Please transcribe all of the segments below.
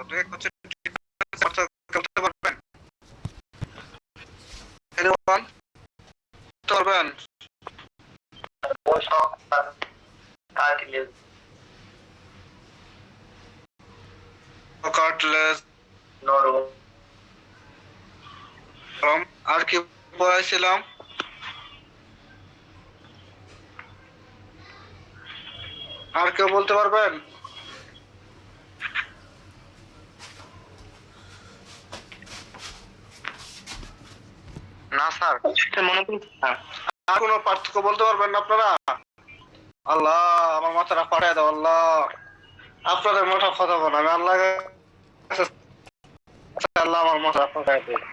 দুই এক হচ্ছে করতে পারবেন? এনিওয়ান পারবেন? কার্টলেস নরম। আর কি পড়াইছিলাম? আর কেউ বলতে পারবেন? না স্যার, মনে করছি না। আর কোনো পার্থক্য বলতে পারবেন না আপনারা? আল্লাহ, আমার মাথাটা ফাটাই দাও আল্লাহ। আপনাদের মাথা ফাটাবো না, আমি আল্লাহ আল্লাহ আমার মাথা ফাটাই দেয়।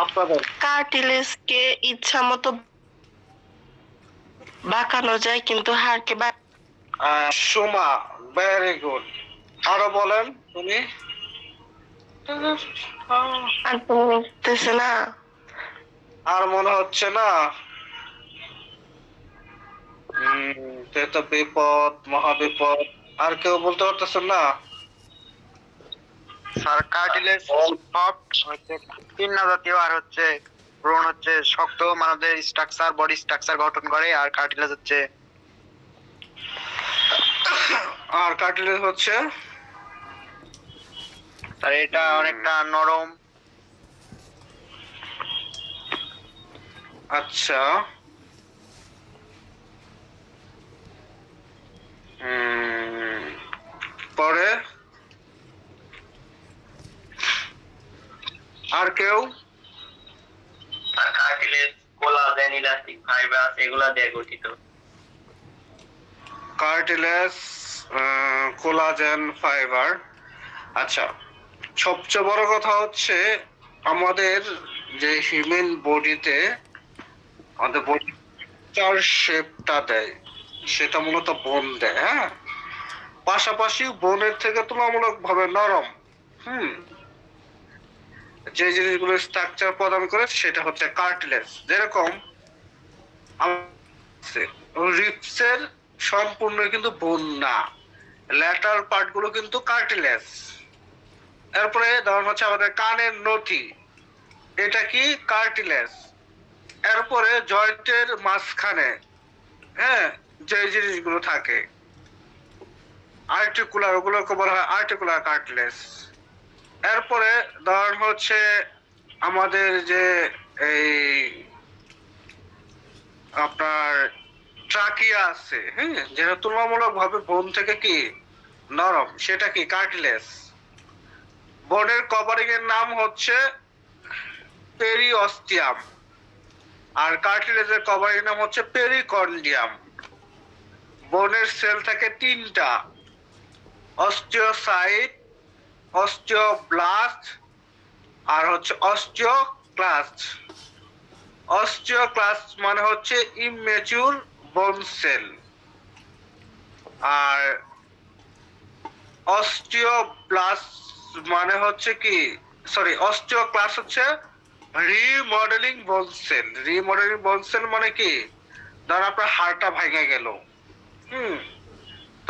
আপনাদের কার্টিলেজকে ইচ্ছা মতো বাঁকানো যায়, কিন্তু হাড়কে সুমা, ভেরি গুড। আরো বলেন তুমি। না। আর মনে হচ্ছে না? তো বিপদ, মহাবিপদ। আর কেউ বলতে পারতেছেন না? স্যার কার্টিলেজ হচ্ছে পিন্না জাতীয়, আর হচ্ছে ব্রোন হচ্ছে শক্ত মানবদের স্ট্রাকচার, বডি স্ট্রাকচার গঠন করে, আর কার্টিলেজ হচ্ছে স্যার এটা অনেকটা নরম। আচ্ছা, পরে আর কেউ? কার্টিলেজ কোলাজেন, ইলাস্টিক ফাইবার এগুলা দিয়ে গঠিত। Cartilage, collagen, fibre. আচ্ছা, সবচেয়ে বড় কথা হচ্ছে আমাদের যে হিউম্যান বডিতে আমাদের বডি চার শেপটা দেয়, সেটা মূলত বোন দেয়। হ্যাঁ, পাশাপাশি বোনের থেকে তুলনামূলকভাবে নরম। যে জিনিসগুলো স্ট্রাকচার প্রদান করে সেটা হচ্ছে কার্টিলেজ। যেরকম রিপসের সম্পূর্ণ কিন্তু বোন না, ল্যাটারাল পার্ট গুলো কিন্তু কার্টিলেজ। এরপরে ধরুন হচ্ছে আমাদের কানের নথি, এটা কি কার্টিলেজ। এরপরে জয়েন্টের মাঝখানে হ্যাঁ যে জিনিসগুলো থাকে আর্টিকুলার, ওগুলোকে বলা হয় আর্টিকুলার কার্টিলেজ। এরপরে ধরুন হচ্ছে আমাদের যে এই আপনার ট্রাকিয়া আছে, হ্যাঁ, যেটা তুলনামূলকভাবে বোন থেকে কি নরম, সেটা কি কার্টিলেজ। বোনের কভারিং এর নাম হচ্ছে পেরিঅস্টিয়াম, আর কার্টিলেজের কভারিং নাম হচ্ছে পেরিকন্ডিয়াম। বোনের সেল থাকে তিনটা: অস্টিওসাইট, অস্টিওব্লাস্ট, আর হচ্ছে অস্টিওক্লাস্ট। অস্টিওক্লাস্ট মানে হচ্ছে ইমম্যাচিউর বোন সেল, আর অস্টিওব্লাস্ট মানে হচ্ছে কি, সরি, অস্টিওক্লাস্ট হচ্ছে রিমডেলিং বোন সেল। রিমডেলিং বোন সেল মানে কি, ধর আপনার হাড়টা ভেঙে গেল,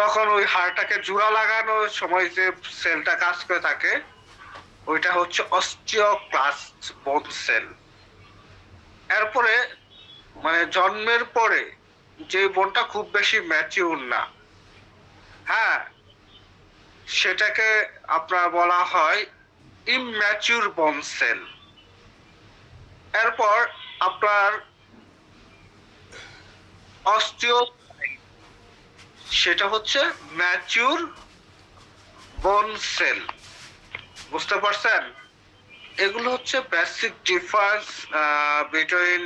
তখন ওই হাড়টাকে জোড়া লাগানোর সময় যে সেলটা কাজ করে থাকে ওইটা হচ্ছে অস্টিওক্লাস্ট বোন সেল। এরপরে মানে জন্মের পরে যে বোনটা খুব বেশি ম্যাচিউর না, হ্যাঁ, সেটাকে আপনার বলা হয় ইমম্যাচিউর বোন সেল। এরপর আপনার অস্টিও, সেটা হচ্ছে ম্যাচিউর বোন সেল। বুঝতে পারছেন? এগুলো হচ্ছে বেসিক ডিফারেন্স বিটুইন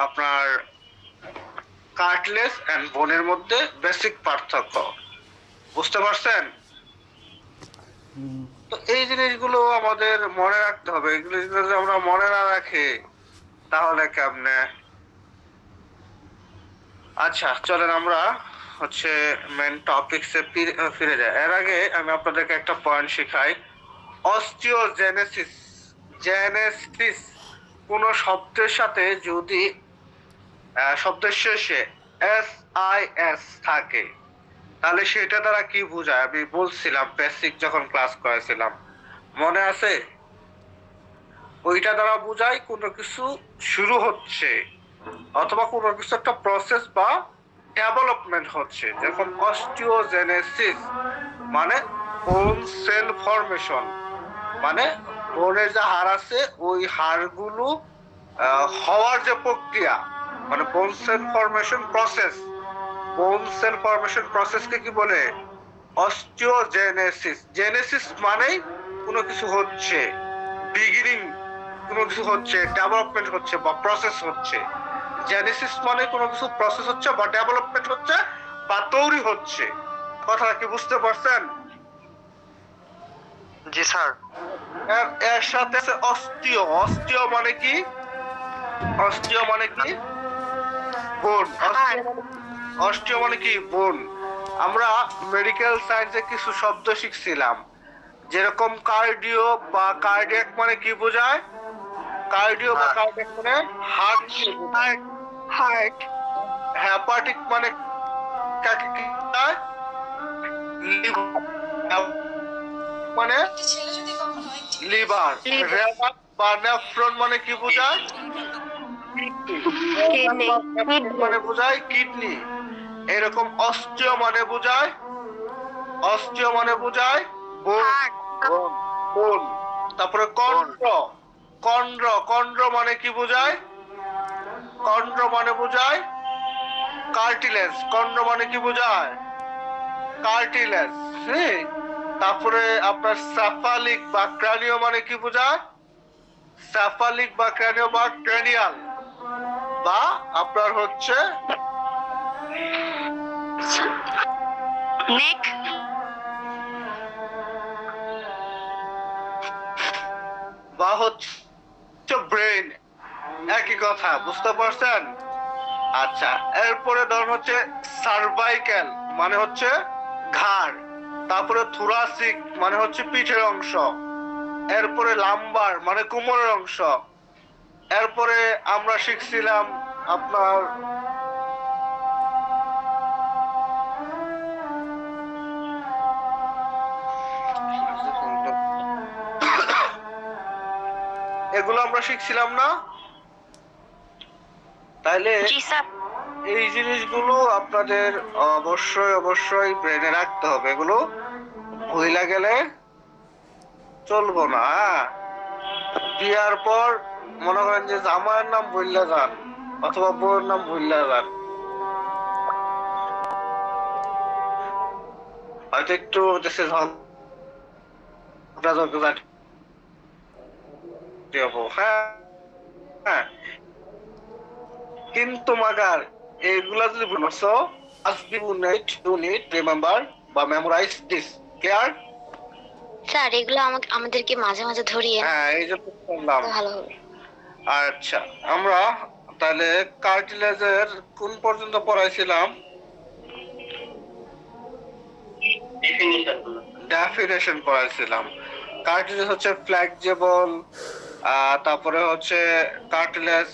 আপনার কার্টিলেজ এন্ড বোনের মধ্যে বেসিক পার্থক্য। বুঝতে পারছেন? তো এই জিনিসগুলো আমাদের মনে রাখতে হবে। এগুলো যদি আমরা মনে না রাখি তাহলে কেমনে? আচ্ছা, চলেন আমরা হচ্ছে মেন টপিকসে ফিরে যাই। এর আগে আমি আপনাদেরকে একটা পয়েন্ট শিখাই। অস্টিওজেনেসিস, জেনেসিস কোন শব্দের সাথে যদি শব্দের শেষে এস আই এস থাকে তাহলে সেটা দ্বারা কি বোঝায় আমি বলছিলাম বেসিক যখন ক্লাস করেছিলাম, মনে আছে? ওইটা দ্বারা বোঝায় কোনো কিছু শুরু হচ্ছে অথবা কোনো কিছু একটা প্রসেস বা ডেভেলপমেন্ট হচ্ছে। যখন অস্টিওজেনেসিস মানে বোন সেল ফরমেশন, মানে বোনের যে হাড় আছে ওই হাড়গুলো হওয়ার যে প্রক্রিয়া, মানে বোন সেল ফরমেশন প্রসেস। বোন সেল ফরমেশন প্রসেসকে কি বলে? অস্টিওজেনেসিস। জেনেসিস মানেই কোনো কিছু হচ্ছে, বিগিনিং, কোনো কিছু হচ্ছে, ডেভেলপমেন্ট হচ্ছে বা প্রসেস হচ্ছে। জেনেসিস মানে কোনো কিছু প্রসেস হচ্ছে বা ডেভেলপমেন্ট হচ্ছে বা তৈরি হচ্ছে। কথাটা কি বুঝতে পারছেন? জি স্যার। এর এর সাথে আছে অস্টিও। অস্টিও মানে কি? অস্টিও মানে কি? বোন। অস্টিও মানে কি? বোন। আমরা মেডিকেল সায়েন্সে কিছু শব্দ শিখছিলাম, যেরকম কার্ডিও বা কার্ডিয়াক মানে কি বোঝায়? কার্ডিও বা কার্ডিয়াক মানে হার্ট। হার্ট। হ্যাপাটিক মানে কাকে কি বোঝায়? লিভার মানে লিভার। রেনাল বা নেফ্রন মানে কি বোঝায়? কিডনি। মানে বোঝায় কিডনি। এরকম অস্টিও মানে বোঝায়, অস্টিও মানে বোঝায় বোন। বোন, বোন। তারপরে কন্ড্র। কন্ড্র, কন্ড্র মানে কি বোঝায়? কন্ড্র মানে বোঝায় কার্টিলেজ। কন্ড্র মানে কি বোঝায়? কার্টিলেজ। হ্যাঁ। তারপরে আপনার স্যাফালিক বা ক্রানিও মানে কি বোঝায়? স্যাফালিক বা ক্রানিও বা ক্রেনিয়াল, বা আপনার হচ্ছে নেক। বা হচ্ছে ব্রেন। একই কথা, বুঝতে পারছেন? আচ্ছা, এরপরে ধর হচ্ছে সার্ভাইক্যাল মানে হচ্ছে ঘাড়। তারপরে থোরাসিক মানে হচ্ছে পিঠের অংশ। এরপরে লাম্বার মানে কোমরের অংশ। এরপরে আমরা শিখছিলাম আপনার এগুলো আমরা শিখছিলাম না? তাইলে জি স্যার। এই জিনিসগুলো আপনাদের অবশ্যই অবশ্যই ব্রেনে রাখতে হবে। এগুলো ভুইলা গেলে চলবো না। হ্যাঁ? বিয়ার পর মনে করেন যে জামাইয়ের নাম ভুললা যান অথবা বউয়ের নাম ভুললা যান, হয়তো একটু দেশে ঝগড়া হবো। হ্যাঁ, হ্যাঁ। কিন্তু মাগার এগুলা যদি বুঝছো, আজ ইউ নিড রিমেম্বার বা মেমোরাইজ দিস। ক্লিয়ার? স্যার এগুলো আমাদেরকে মাঝে মাঝে ধরিয়ে হ্যাঁ, এই যে বললাম। ভালো হবে। আচ্ছা, আমরা তাহলে কার্টিলেজের কোন পর্যন্ত পড়াইছিলাম? ডেফিনেশন পড়াইছিলাম। কার্টিলেজ হচ্ছে ফ্লেক্সিবল, তারপরে হচ্ছে কার্টিলেজ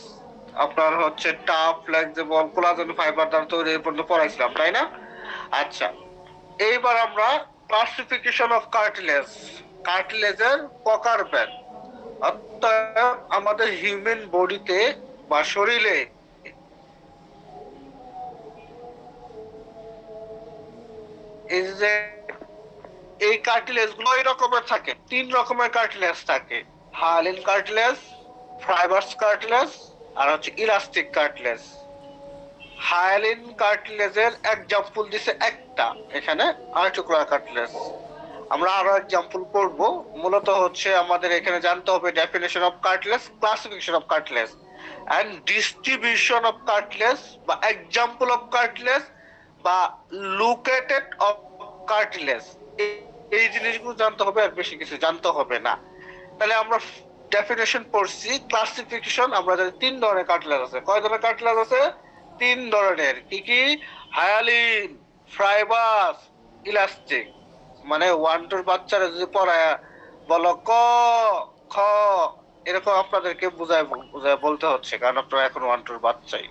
আপনার হচ্ছে টাফ, ফ্লেক্সিবল, কোলাজেন ফাইবার দ্বারা তৈরি, এই পর্যন্ত পড়াইছিলাম, তাই না? আচ্ছা, এইবার আমরা ক্লাসিফিকেশন অফ কার্টিলেজ, কার্টিলেজের প্রকারভেদ। অর্থাৎ আমাদের হিউম্যান বডিতে বা শরীরে এই যে এই কার্টিলেজ গুলো এই রকমের থাকে, 3 রকমের কার্টিলেজ থাকে: হায়ালিন কার্টিলেজ, ফাইবারস কার্টিলেজ আর হচ্ছে ইলাস্টিক কার্টিলেজ। হায়ালিন কার্টিলেজের এক্সাম্পল দিছে একটা, এখানে আর্টিকুলার কার্টিলেজ। আমরা আরো এক্সাম্পল পড়বো। মূলত হচ্ছে আমাদের এখানে জানতে হবে definition of cartilage, classification of cartilage and distribution of cartilage বা এক্সাম্পল অফ কার্টিলেজ বা লোকেটেড অফ কার্টিলেজ। এই জিনিসগুলো জানতে হবে, আর বেশি কিছু জানতে হবে না। তাহলে আমরা ডেফিনেশন পড়ছি। ক্লাসিফিকেশন আমরা জানি 3 ধরনের কার্টিলেজ আছে। কয় ধরনের কার্টিলেজ আছে? 3 ধরনের। কি কি? Hyaline, fibres, elastic. মানে 1-2 বাচ্চারা যদি পড়ায় বলো ক খ, এরকম আপনাদেরকে বুঝায় বুঝায় বলতে হচ্ছে, কারণ আপনারা এখন 1-2 বাচ্চাই।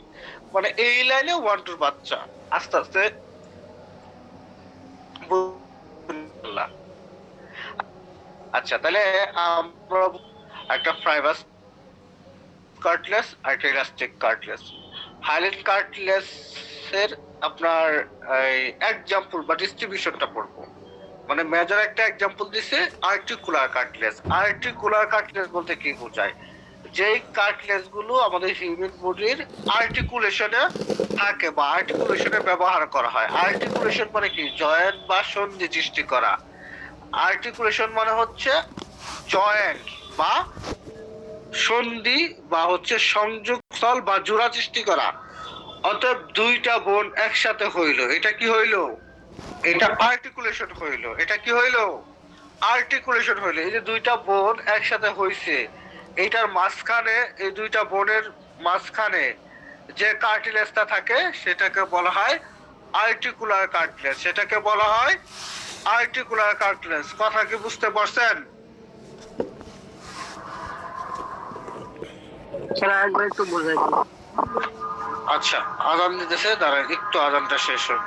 মানে এই লাইনে 1-2 বাচ্চা, আস্তে আস্তে বুঝলাম। আচ্ছা, তাহলে আমরা একটা ফাইবাস কার্টলেস আর একটা ইলাস্টিক কার্টলেস। হাইলাইট কার্টলেস এর আপনার এক্সাম্পল বা ডিস্ট্রিবিউশনটা পড়বো। মানে মেজর একটা এক্সাম্পল দিছে আর্টিকুলার কার্টলেস। আর্টিকুলার কার্টলেস বলতে কি বোঝায়? যেই কার্টলেস গুলো আমাদের হিউম্যান বডির আর্টিকুলেশনে থাকে বা আর্টিকুলেশনে ব্যবহার করা হয়। আর্টিকুলেশন মানে কি? জয়েন্ট বা সন্ধি সৃষ্টি করা। আর্টিকুলেশন মানে হচ্ছে জয়েন্ট বা সন্ধি বা হচ্ছে সংযোগস্থল বা জোড়া সৃষ্টি করা। অতএব দুইটা বোন একসাথে হইলো, এটা কি হইলো? এটা আর্টিকুলেশন হইলো। এটা কি হইলো? আর্টিকুলেশন হইলো। এই যে দুইটা বোন একসাথে হইছে, এইটার মাঝখানে, এই দুইটা বোনের মাঝখানে যে কার্টিলেজটা থাকে সেটাকে বলা হয় আর্টিকুলার কার্টিলেজ। সেটাকে বলা হয় আর্টিকুলার কার্টিলেজ। কথা কি বুঝতে পারছেন? স্যার একবার একটু বোঝাই দিন। আচ্ছা, আজান দিতেছে, দাঁড়ান একটু আজানটা শেষ হোক।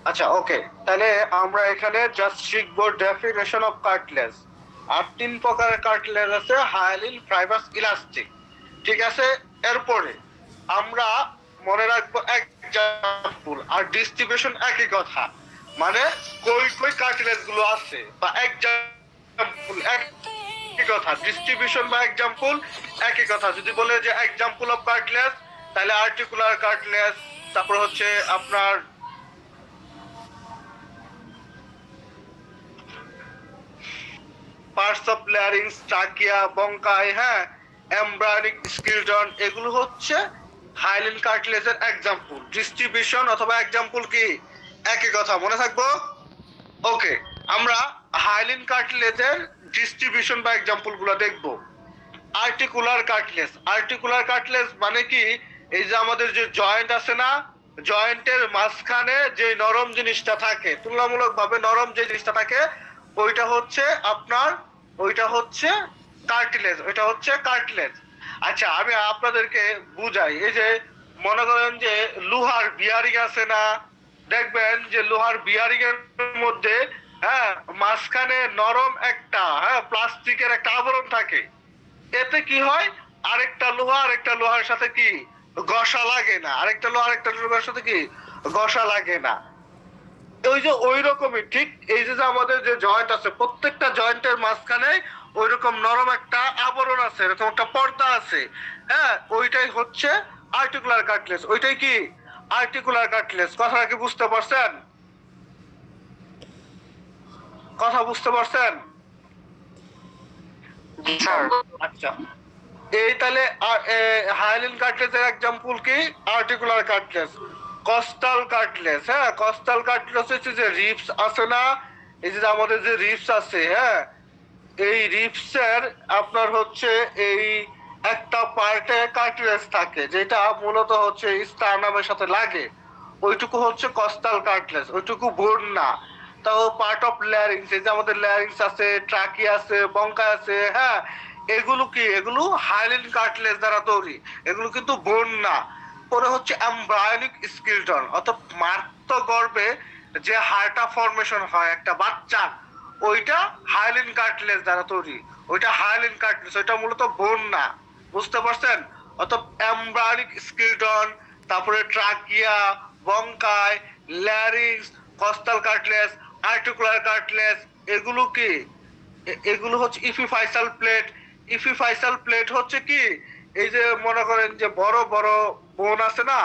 আচ্ছা, ওকে, তাহলে আমরা এখানে জাস্ট শিখবো ডেফিনেশন অফ কার্টলেজ। আর তিন প্রকারের কার্টলেজ আছে: হায়ালিন, ফাইবাস, ইলাস্টিক। ঠিক আছে? এরপরে আমরা মনে রাখবো এক্সাম্পল আর ডিস্ট্রিবিউশন একই কথা। মানে কই কই কার্টলেজ গুলো আছে বা এক্সাম্পল একই কথা, ডিস্ট্রিবিউশন বা এক্সাম্পল একই কথা। যদি বলে যে এক্সাম্পল অফ কার্টলেজ, তাহলে আর্টিকুলার কার্টলেজ, তারপর হচ্ছে আপনার পার্টস অফ ল্যারিংস, ট্রাকিয়া, বঙ্কাই, হ্যাঁ, এমব্রায়োনিক স্কিলটন, এগুলো হচ্ছে হাইলিন কার্টিলেজের এক্সাম্পল। ডিস্ট্রিবিউশন অথবা এক্সাম্পল কি একই কথা, মনে থাকবো? ওকে, আমরা হাইলিন কার্টিলেজের ডিস্ট্রিবিউশন বা এক্সাম্পল গুলো দেখবো। Articular cartilage. আর্টিকুলার কার্টিলেজ মানে কি? এই যে আমাদের যে জয়েন্ট আছে না, জয়েন্টের মাঝখানে যে নরম জিনিসটা থাকে, তুলনামূলক ভাবে নরম যে জিনিসটা থাকে, ওইটা হচ্ছে আপনার, ওইটা হচ্ছে কার্টিলেজ, ওইটা হচ্ছে কার্টিলেজ। আচ্ছা, আমি আপনাদেরকে বুঝাই। এই যে মনে করেন যে লোহার বিয়ারিং আছে না, দেখবেন যে লোহার বিয়ারিং এর মধ্যে, হ্যাঁ, মাঝখানে নরম একটা, হ্যাঁ, প্লাস্টিকের একটা আবরণ থাকে। এতে কি হয়? আরেকটা লোহা আরেকটা লোহার সাথে কি ঘষা লাগে না, আরেকটা লোহা আরেকটা লোহার সাথে কি ঘষা লাগে না। ওই যে ওই রকমই ঠিক এই যে আমাদের যে জয়েন্ট আছে, প্রত্যেকটা জয়েন্টের মাঝখানে ওই রকম নরম একটা আবরণ আছে, এরকম একটা পর্দা আছে, হ্যাঁ, ওইটাই হচ্ছে আর্টিকুলার কার্টিলেজ। ওইটাই কি আর্টিকুলার কার্টিলেজ। কথা কি বুঝতে পারছেন? কথা বুঝতে পারছেন? আচ্ছা, এই তাহলে হাইলিন কার্টিলেজের এক্সাম্পল কি? Articular cartilage. কস্টাল কার্টিলেজ, হ্যাঁ, কস্টাল কার্টিলেজ হচ্ছে যে রিপস আছে না, এই যে আমাদের যে রিপস আছে, হ্যাঁ, এই রিপসের আপনার হচ্ছে এই একটা পার্টে কার্টিলেজ থাকে, যেটা মূলত হচ্ছে স্টার্নামের সাথে লাগে, ওইটুকু হচ্ছে কস্টাল কার্টিলেজ, ওইটুকু বোন না। তাও পার্ট অফ ল্যারিংস, এই যে আমাদের ল্যারিংস আছে, ট্রাকি আছে, বঙ্কা আছে, হ্যাঁ, এগুলো কি? এগুলো হাইলিন কার্টিলেজ দ্বারা তৈরি, এগুলো কিন্তু বোন না। পরে হচ্ছে এমব্রায়োনিক স্কিলটন, অর্থাৎ মার্ত গর্ভে যে হাড়টা ফর্মেশন হয় একটা বাচ্চার, ওইটা হাইলিন কার্টিলেজ দ্বারা তৈরি, ওইটা হাইলিন কার্টিলেজ, ওইটা মূলত বোন না। বুঝতে পারছেন? অর্থাৎ এমব্রায়োনিক স্কিলটন, তারপরে trachea, bronchi, larynx, costal cartilage, articular cartilage, এগুলো কি? এগুলো হচ্ছে ইপিফাইসাল প্লেট। ইপিফাইসাল প্লেট হচ্ছে কি? এই যে মনে করেন যে বড় বড় বোন আছে না,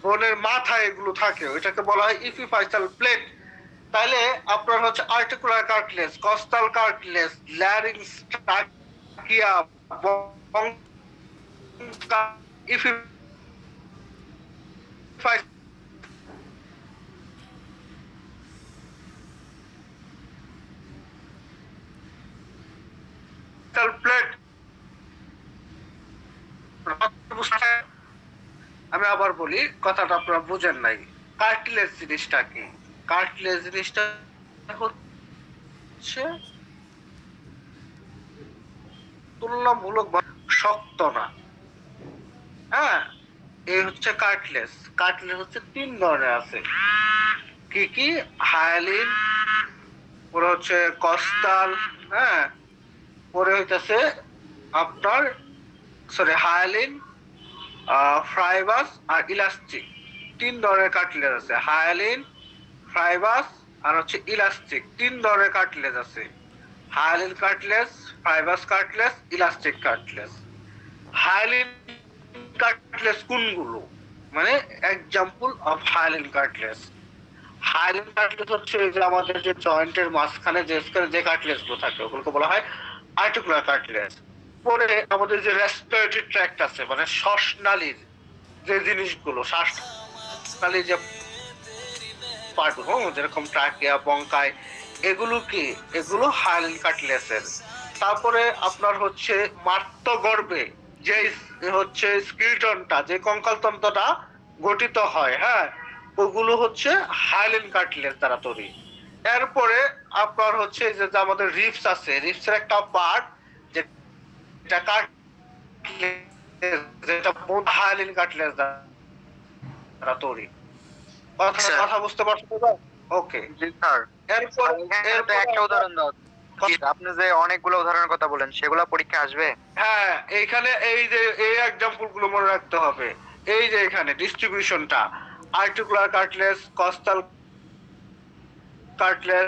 বোনের মাথায় এগুলো থাকে, ওইটাকে বলা হয় ইপিফাইসাল প্লেট। তাহলে আপনার হচ্ছে articular cartilage, costal cartilage, larynx, trachea, bronchi, epiphyseal plate. আমি আবার বলি, কথাটা আপনারা বুঝেন নাই। কার্টিলেজ জিনিসটা কি? কার্টিলেজ জিনিসটা হচ্ছে তুলনামূলক শক্ত না। হ্যাঁ, এই হচ্ছে কার্টিলেজ। কার্টিলেজ হচ্ছে 3 ধরনের আছে। কি কি? হায়ালিন, পরে হচ্ছে কস্টাল, হ্যাঁ, পরে হইতেছে আপনার হায়ালিন, ফ্রাইবাস আর ইলাস্টিক। 3 ধরনের কার্টিলেজ আছে। হায়ালিন, ফ্রাইবাস আর হচ্ছে ইলাস্টিক। 3 ধরনের কার্টিলেজ আছে। Hyaline cartilage, fibrous cartilage, elastic cartilage. Hyaline cartilage কোনগুলো? মানে example of hyaline cartilage. Hyaline cartilage হচ্ছে যে আমাদের যে জয়েন্টের মাঝখানে যে কার্টিলেজ গুলো থাকে ওগুলোকে বলা হয় আর্টিকুলার কার্টিলেজ। পরে আমাদের যে রেসপিরেটরি ট্র্যাক্ট আছে, মানে শ্বাসনালীর যে জিনিসগুলো, শ্বাসনালীর যে পার্ট, যেরকম ট্রাকিয়া, বঙ্কাই, এগুলো কি? এগুলো হায়ালিন কার্টিলেজের। তারপরে আপনার হচ্ছে মার্তগর্ভে যে হচ্ছে স্কিলটনটা, যে কঙ্কালতন্ত্রটা গঠিত হয়, হ্যাঁ, ওগুলো হচ্ছে হায়ালিন কার্টিলেজ দ্বারা তৈরি। এরপরে আপনার হচ্ছে যে আমাদের রিপস আছে, রিপসের একটা পার্ট যেটা কার্টিলেজ, যেটা হায়ালিন কার্টিলেজ দ্বারা তৈরি। কথা বুঝতে পারছো? ওকে, জি স্যার। এরপর একটা উদাহরণ দাও। আপনি যে অনেকগুলো উদাহরণের কথা বলেন সেগুলো পরীক্ষা আসবে? হ্যাঁ, এইখানে এই যে এই এক্সাম্পল গুলো মনে রাখতে হবে। এই যে এখানে ডিস্ট্রিবিউশনটা, articular cartilage, costal cartilage,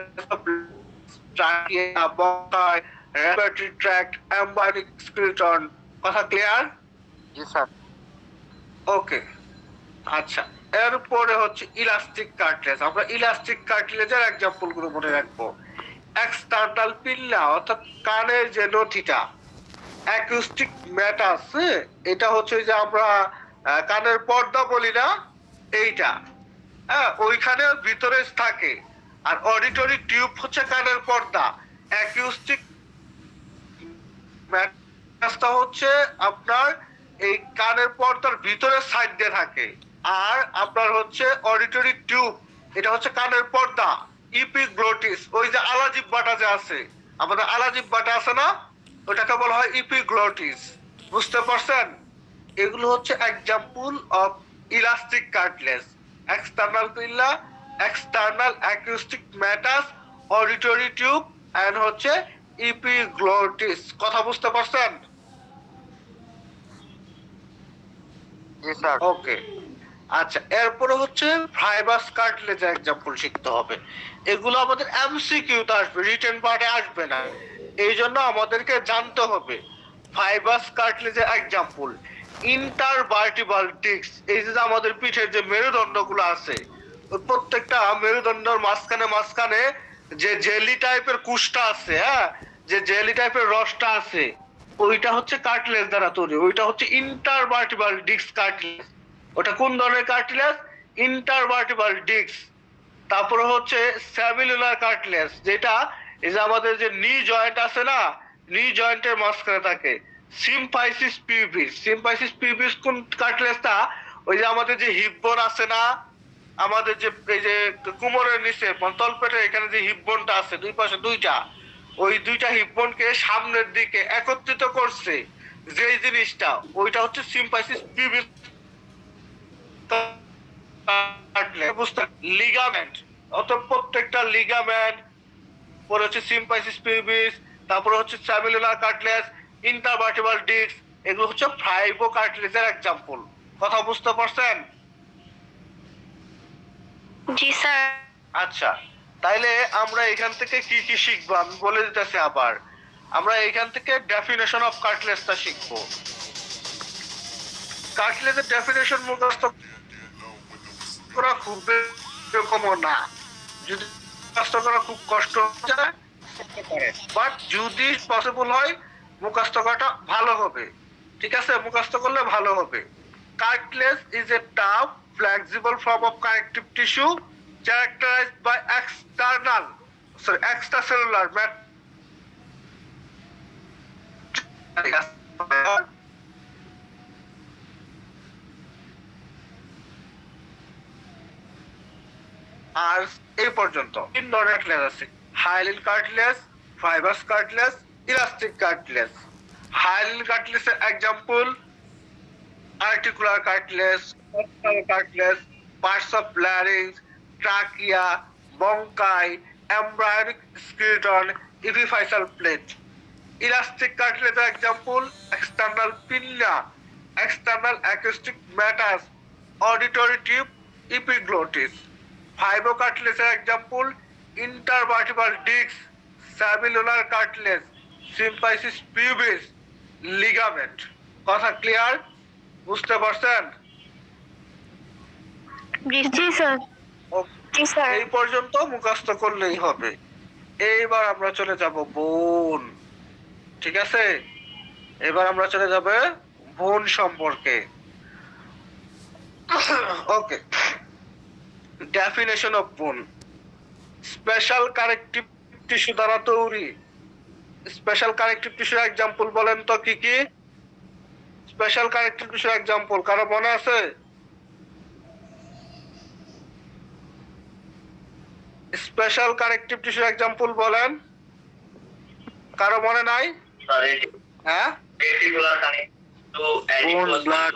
trachea, bronchi, respiratory tract, embryonic skeleton. কথা ক্লিয়ার? জি স্যার। ওকে, আচ্ছা। এরপরে হচ্ছে ইলাস্টিক কার্টিলেজ। আমরা ইলাস্টিক কার্টিলেজের এক্সাম্পল গুলো মনে রাখবো। এক্সটার্নাল পিল্লা অর্থাৎ কানের যে নথিটা, অ্যাকুস্টিক ম্যাটাস, এটা হচ্ছে যে আমরা কানের পর্দা বলি না, এইটা, হ্যাঁ, ওইখানে ভিতরে থাকে। আর অডিটরি টিউব হচ্ছে কানের পর্দা। অ্যাকুস্টিক ম্যাটাসটা হচ্ছে আপনার এই কানের পর্দার ভিতরে সাইড দিয়ে থাকে। আর আপনার হচ্ছে অডিটরি টিউব, এটা হচ্ছে কানের পর্দা। ইপিগ্লোটিস, ওই যে আলাজিব্বাটা যে আছে, আমাদের আলাজিব্বাটা আছে না, ওটাকে বলা হয় ইপিগ্লোটিস। বুঝতে পারছেন? এগুলো হচ্ছে example of elastic cartilage. External pinna, external acoustic meatus, auditory tube and হচ্ছে ইপিগ্লোটিস। কথা বুঝতে পারছেন? জি স্যার। ওকে, আচ্ছা। এরপরে হচ্ছে ফাইবাস কার্টিলেজের এক্সাম্পল শিখতে হবে। এগুলো আমাদের এমসিকিউ তে আসবে, রিটেন পার্টে আসবে না। এই জন্য আমাদেরকে জানতে হবে ফাইবাস কার্টিলেজের এক্সাম্পল। ইন্টারভার্টিবাল ডিস্ক, এই যে আমাদের পিঠের যে মেরুদণ্ড গুলো আছে, ওই প্রত্যেকটা মেরুদণ্ডের মাঝখানে মাঝখানে যে জেলি টাইপের কুশটা আছে, হ্যাঁ, যে জেলি টাইপের রসটা আছে, ওইটা হচ্ছে কার্টিলেজ দ্বারা তৈরি। ওইটা হচ্ছে ইন্টারভার্টিবাল ডিস্ক কার্টিলেজ। ওটা কোন ধরনের কার্টিলেজ? Intervertebral disk. তারপরে হচ্ছে সেলুলার কার্টিলেজ, যেটা এই যে আমাদের যে নি জয়েন্ট আছে না, নি জয়েন্টের মাঝখানে থাকে। সিম্পাইসিস পিউবিস, সিম্পাইসিস পিউবিস কোন কার্টিলেজটা? ওই যে আমাদের যে হিপ বোন আছে না, আমাদের যে এই যে কোমরের নিচে তলপেটের এখানে যে হিপ বোনটা আছে, দুই পাশে দুইটা, ওই দুইটা হিপ বোনকে সামনের দিকে একত্রিত করছে যে জিনিসটা, ওইটা হচ্ছে সিম্পাইসিস পিউবিস। লিগামেন্ট, অর্থাৎ প্রত্যেকটা লিগামেন্ট, পরে হচ্ছে সিম্পাইসিস পিউবিস, তারপরে হচ্ছে সেলুলার কার্টিলেজ, ইন্টারভার্টিবাল ডিস্ক, এগুলো হচ্ছে ফাইবো কার্টিলেজের এক্সাম্পল। কথা বুঝতে পারছেন? জি স্যার। আচ্ছা, তাইলে আমরা এখান থেকে কি কি শিখবো আমি বলে দিতেছি আবার। আমরা এখান থেকে ডেফিনেশন অফ কার্টিলেজটা শিখবো। কার্টিলেজের ডেফিনেশন মুখস্থ করা খুব এরকমও না। যদি মুখস্থ করা খুব কষ্ট হয়ে যায়, বাট যদি পসিবল হয় মুখস্থ করাটা ভালো হবে। ঠিক আছে, মুখস্থ করলে ভালো হবে। Cartilage is a tough, flexible form of connective tissue characterized by extracellular matrix আর এই পর্যন্ত 3 ধরনের কার্টিলেজ আছে: hyaline cartilage, fibrous cartilage, elastic cartilage. Hyaline কার্টিলেজের example articular cartilage, costal cartilage, parts of larynx, trachea, bronchi, embryonic skeleton, epiphyseal plate. Elastic cartilage example: external pinna, external acoustic matters, auditory tube, epiglottis. Fibrocartilage example: intervertebral disc, sabellular cartilage, symphysis pubis, ligament. কথা clear? বুঝতে পারছেন? জি sir. জি sir. এই পর্যন্ত মুখস্থ করলেই হবে। এইবার আমরা চলে যাব বোন। ঠিক আছে, এবার আমরা চলে যাব বোন সম্পর্কে। Okay, definition of bone: special connective tissue দ্বারা তৈরি। স্পেশাল কানেকটিভ টিস্যুর এক্সাম্পল বলেন তো কি কি? স্পেশাল কানেকটিভ টিস্যুর এক্সাম্পল কারো মনে আছে? স্পেশাল কানেকটিভ টিস্যুর এক্সাম্পল বলেন, কারো মনে নাই? হ্যাঁ, বোন, ব্লাড,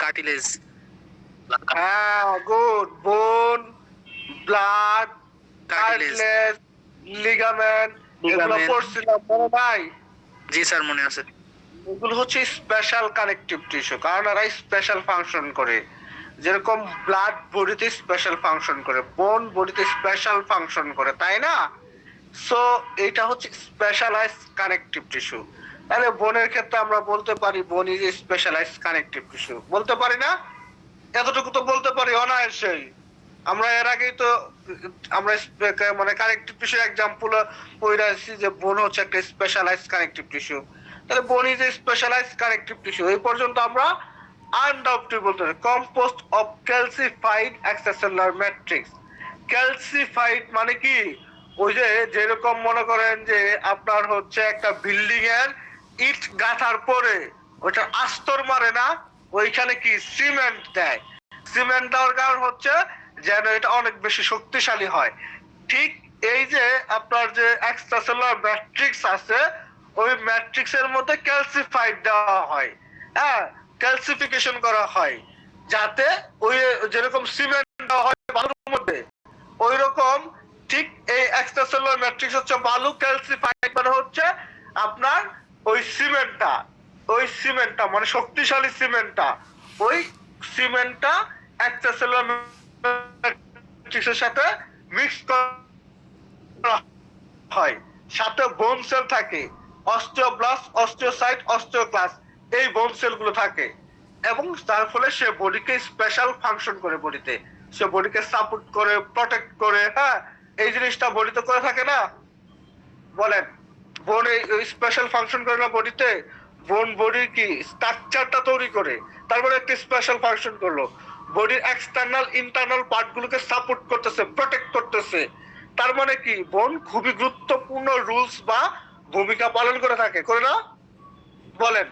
কার্টিলেজ। হ্যাঁ, গুড। বোন, ব্লাড, কার্টিলেজ, লিগামেন্ট, এগুলো পড়ছিলাম, মনে নাই? জি স্যার, মনে আছে। এগুলো হচ্ছে স্পেশাল কানেকটিভ টিস্যু, কারণ এরা স্পেশাল ফাংশন করে। যেরকম ব্লাড বডিতে স্পেশাল ফাংশন করে, বোন বডিতে স্পেশাল ফাংশন করে, তাই না? সো এটা হচ্ছে স্পেশালাইজড কানেকটিভ টিস্যু। তাহলে বোনের ক্ষেত্রে আমরা বলতে পারি বোন ইজ স্পেশালাইজড কানেকটিভ টিস্যু, বলতে পারি না? এতটুকু তো বলতে পারি অনায়াসেই। আমরা এর আগেই তো আমরা মানে কানেকটিভ টিস্যুর এক্সাম্পল পড়ে আসছি যে বোন হচ্ছে একটা স্পেশালাইজড কানেকটিভ টিস্যু। তাহলে bone is a specialized connective tissue. এই পর্যন্ত আমরা আনডাউটেড বলতে পারি। Composed of calcified extracellular matrix. Calcified মানে কি? ওই যে যেরকম মনে করেন যে আপনার হচ্ছে একটা বিল্ডিং এর ইট গাঁথার পরে ওইটা আস্তর মারে না, ওইখানে কি সিমেন্ট দেয়। সিমেন্ট দেওয়ার কারণ হচ্ছে যেন এটা অনেক বেশি শক্তিশালী হয়। ঠিক এই যে আপনার যে এক্সট্রাসেলুলার ম্যাট্রিক্স আছে, ওই ম্যাট্রিক্সের মধ্যে ক্যালসিফাইড দেওয়া হয়, হ্যাঁ, ক্যালসিফিকেশন করা হয়, যাতে ওই যেরকম সিমেন্ট দেওয়া হয় বালুর মধ্যে, ওই রকম ঠিক এই এক্সট্রাসেলুলার ম্যাট্রিক্স হচ্ছে বালু। ক্যালসিফাইড মানে হচ্ছে আপনার ওই সিমেন্টটা মানে শক্তিশালী সিমেন্টটা, ওই সিমেন্টটা এক্সট্রাসেলুলার ম্যাট্রিক্সের সাথে মিক্স করা হয়। সাথে বোন সেল থাকে, অস্টিওব্লাস্ট, অস্টিওসাইট, অস্টিওক্লাস্ট, এই বোন সেল গুলো থাকে। এবং তার ফলে সে বডিকে স্পেশাল ফাংশন করে, বডিতে সে বডিকে সাপোর্ট করে, প্রটেক্ট করে। হ্যাঁ, এই জিনিসটা বডিতে করে থাকে না? বলেন, বোন এই স্পেশাল ফাংশন করে না বডিতে? বোন বডির কি স্ট্রাকচারটা তৈরি করে, তারপরে একটা স্পেশাল ফাংশন করলো, বডির এক্সটার্নাল ইন্টারনাল পার্ট গুলোকে সাপোর্ট করতেছে, প্রটেক্ট করতেছে। তার মানে কি বোন খুবই গুরুত্বপূর্ণ রুলস বা ভূমিকা পালন করে থাকে, করে না? বলেন।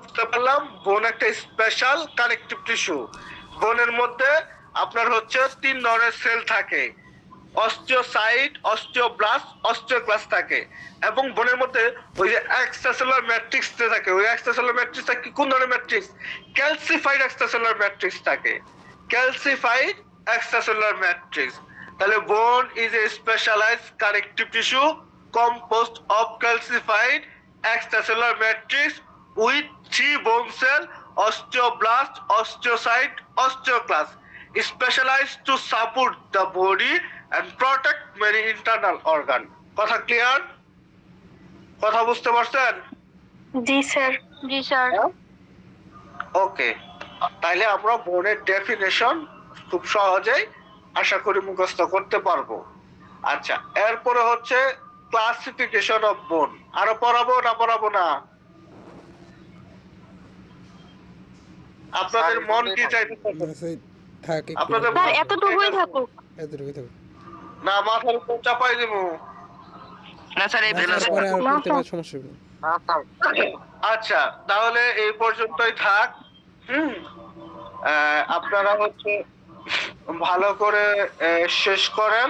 বুঝতে পারলাম বোন একটা স্পেশাল কানেকটিভ টিস্যু। বোনের মধ্যে আপনার হচ্ছে 3 ধরনের সেল থাকে: অস্টিওসাইট, অস্টিওব্লাস্ট, অস্টিওক্লাস্ট থাকে। এবং বোনের মধ্যে ওই যে এক্সট্রাসেলুলার ম্যাট্রিক্স থাকে, ওই এক্সট্রাসেলুলার ম্যাট্রিক্স কি কোন ধরনের ম্যাট্রিক্স? ক্যালসিফাইড এক্সট্রাসেলুলার ম্যাট্রিক্স থাকে, ক্যালসিফাইড এক্সট্রাসেলুলার ম্যাট্রিক্স। তাহলে bone is a specialized connective tissue composed of calcified extracellular matrix with 3 bone cell: osteoblast, osteocyte, osteoclast, specialized to support the body and protect many internal organ. কথা clear? কথা বুঝতে পারছেন? জি sir. জি sir. ওকে, তাহলে আমরা বোনের definition খুব সহজেই আশা করি মুখস্থ করতে পারবো। আচ্ছা, এরপরে হচ্ছে ক্লাসিফিকেশন অফ বোন। আরো পড়াবো না পড়াবো না? আপনাদের মন কি চাইতেছে? আপনাদের স্যার এতটুকুই থাকুক। না মাথার উপর চাপাই দেবো? না স্যার, এই পরে আর করতে পারার সমস্যা নেই। আচ্ছা, তাহলে এই পর্যন্তই থাক। হুম। আপনারা হচ্ছে ভালো করে শেষ করেন,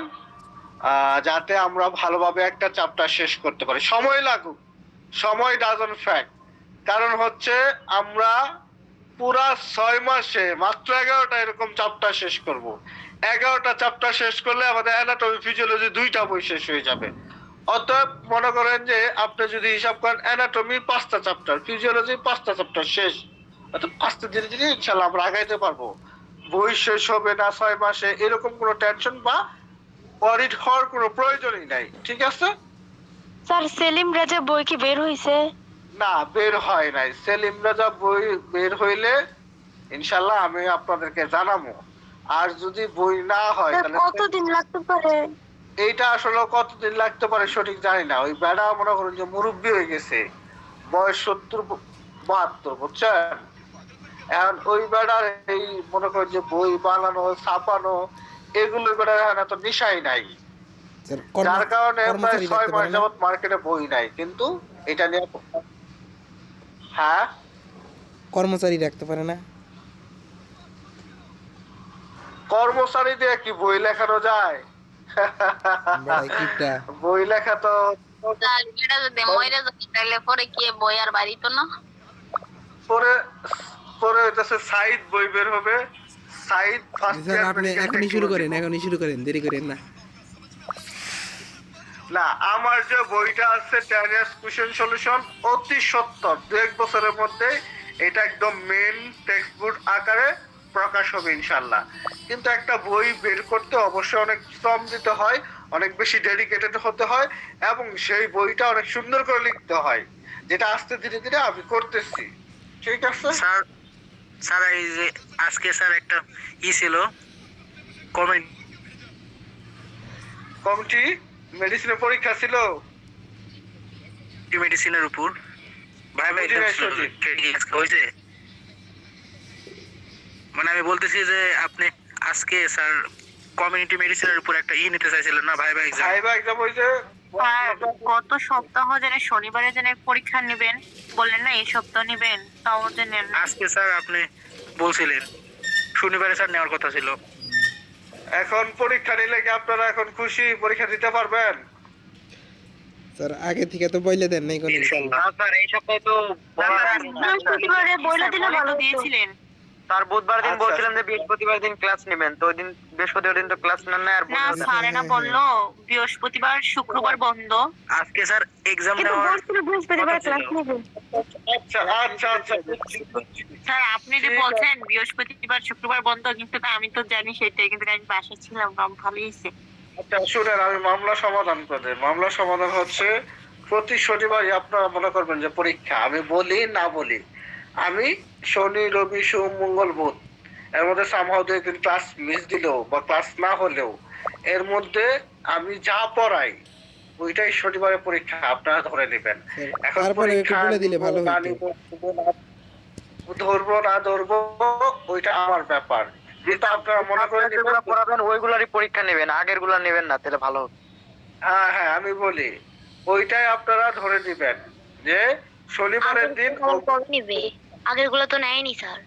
যাতে আমরা ভালোভাবে একটা চ্যাপ্টার শেষ করতে পারি। সময় লাগুক, সময় ডাজন্ট ফ্যাক্ট। কারণ হচ্ছে আমরা পুরা 6 মাসে মাত্র 11টা এরকম চ্যাপ্টার শেষ করব। 11টা চ্যাপ্টার শেষ করলে আমাদের অ্যানাটমি ফিজিওলজি 2টা বই শেষ হয়ে যাবে। অতএব মনে করেন যে আপনি যদি হিসাব করেন অ্যানাটমি 5টা চ্যাপ্টার, ফিজিওলজি 5টা চ্যাপ্টার শেষ। অর্থাৎ আস্তে ধীরে ধীরে ইনশাল্লাহ আমরা আগাইতে পারবো। বই শেষ হবে না 6 মাসে, এরকম কোনো টেনশন বা অডিট হওয়ার কোনো প্রয়োজনই নাই। ঠিক আছে? স্যার সেলিম রাজা বই কি বের হইছে? না, বের হয় নাই। সেলিম রাজা বই বের হইলে ইনশাল্লাহ আমি আপনাদেরকে জানাবো। আর যদি বই না হয় স্যার তাহলে কতদিন লাগতে পারে? এইটা আসলে কতদিন লাগতে পারে সঠিক জানি না। ওই বেড়া মনে করেন যে মুরব্বী হয়ে গেছে, বয়স 70-72, বুঝছেন? এখন ওই বেড়ার এই মনে করেন যে বই বানানো ছাপানো এগুলো বেড়ার এখন এত নিশাই নাই, স্যার যার কারণে প্রায় কর্মচারী 6 রাখতে মাস পারে না? যাবত মার্কেটে বই নাই। কিন্তু এটা নিয়ে হ্যাঁ, কর্মচারী রাখতে পারে না? কর্মচারী দিয়ে কি বই লেখানো যায়? ভাই কিপটা। বই লেখা তো স্যার এটা যদি মইরা যায় তাহলে পরে কি বই আর বাড়িতো না। পরে পরে হইতেছে সাইড বই বের হবে। সাইড ফার্স্ট স্যার আপনি এখনই শুরু করেন, দেরি করেন না। না, আমার যে বইটা আছে 10 years কোশ্চেন সলিউশন, অতি সত্তর 2-1 বছরের মধ্যে এটা একদম মেন টেক্সট বুক আকারে প্রকাশ হবে ইনশাল্লাহ। কিন্তু একটা বই বের করতে অবশ্যই অনেক শ্রম দিতে হয়, অনেক বেশি ডেডিকেটেড হতে হয়, এবং সেই বইটা অনেক সুন্দর করে লিখতে হয়, যেটা আস্তে ধীরে ধীরে আমি করতেছি। ঠিক আছে স্যার? স্যার এই যে আজকে স্যার একটা ছিল কমেন্ট কমিটি মেডিসিনের পরীক্ষা ছিল মেডিসিনের উপর ভাই বুঝি নাই সঠিক। হয়েছে। মানে আমি বলতেছি যে আপনি আজকে স্যার কমিউনিটি মেডিসিনের উপর একটা নিতে চাইছিলেন না ভাই এক্সাম? ভাইবা এক্সাম হয়েছে। গত সপ্তাহ যেন শনিবারে যেন পরীক্ষা নেবেন বললেন না, এই সপ্তাহ নেবেন, তাও যে নেন না। আজকে স্যার আপনি বলছিলেন শনিবারে স্যার নেওয়ার কথা ছিল। এখন পরীক্ষা নিলে কি আপনারা এখন খুশি পরীক্ষা দিতে পারবেন? স্যার আগে থেকে তো বইলে দেন নাই কোনো। ইনশাআল্লাহ। স্যার এই সপ্তাহে তো বৃহস্পতিবারে বইলা দিলে ভালো হতো। দিয়েছিলেন স্যার বুধবার দিন আচ্ছা। বলছিলাম যে বৃহস্পতিবার দিন ক্লাস নেবেন, তো ওই দিন বৃহস্পতিবার দিন তো ক্লাস নেন না। আর না, স্যারে না বললো বৃহস্পতিবার শুক্রবার বন্ধ। আজকে স্যার এক্সাম কিন্তু নেওয়ার বলছিল বৃহস্পতিবার ক্লাস নেবেন। আচ্ছা আচ্ছা আচ্ছা, বুঝছি, বুঝছি। স্যার আপনি যে বলছেন বৃহস্পতিবার শুক্রবার বন্ধ, কিন্তু আমি তো জানি সেটাই, কিন্তু আমি বাসায় ছিলাম, ভালোই হয়েছে। আচ্ছা শুনেন, আমি মামলা সমাধান করে দিই। মামলা সমাধান হচ্ছে প্রতি শনিবারই আপনারা মনে করবেন যে পরীক্ষা। আমি বলি না বলি, আমি শনি রবি সোম মঙ্গল বুধ এর মধ্যে সামহাও 2 দিন ক্লাস মিস দিলেও বা ক্লাস না হলেও এর মধ্যে আমি যা পড়াই ওইটাই শনিবারে পরীক্ষা আপনারা ধরে নেবেন। এখন তারপরে একটু বলে দিলে ভালো না হতো। নিব, ধরবো না ধরবো ওইটা আমার ব্যাপার। কিন্তু আপনারা মনে করে যেগুলো পড়াবেন ওইগুলারই পরীক্ষা নেবেন, আগের গুলা নেবেন না, তাহলে ভালো হতো। হ্যাঁ হ্যাঁ, আমি বলি ওইটাই আপনারা ধরে দিবেন যে শনিবারের দিন। কবে নিবে? আগের গুলো তো নেয়নি স্যার।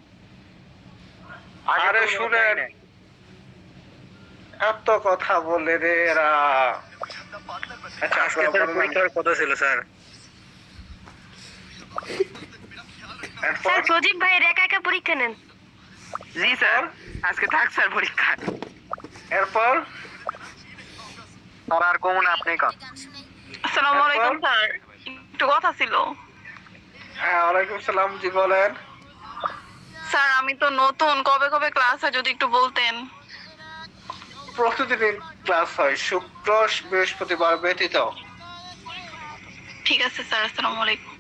আরে শুনেন, এত কথা বলে রে এরা। আচ্ছা আজকে স্যার পরীক্ষার কথা ছিল স্যার। এরপর স্যার প্রদীপ ভাই একা একা পরীক্ষা নেন। জি স্যার, আজকে থাক স্যার পরীক্ষা। এরপর স্যার আর কমন আপনি কন। আসসালামু আলাইকুম স্যার, একটু কথা ছিল। হ্যাঁ, ওয়ালাইকুম সালাম, জি বলেন। স্যার আমি তো নতুন, কবে কবে ক্লাস হয় যদি একটু বলতেন। প্রতিদিন ক্লাস হয়, শুক্র বৃহস্পতিবার ব্যতীত। ঠিক আছে স্যার, আসসালামু আলাইকুম।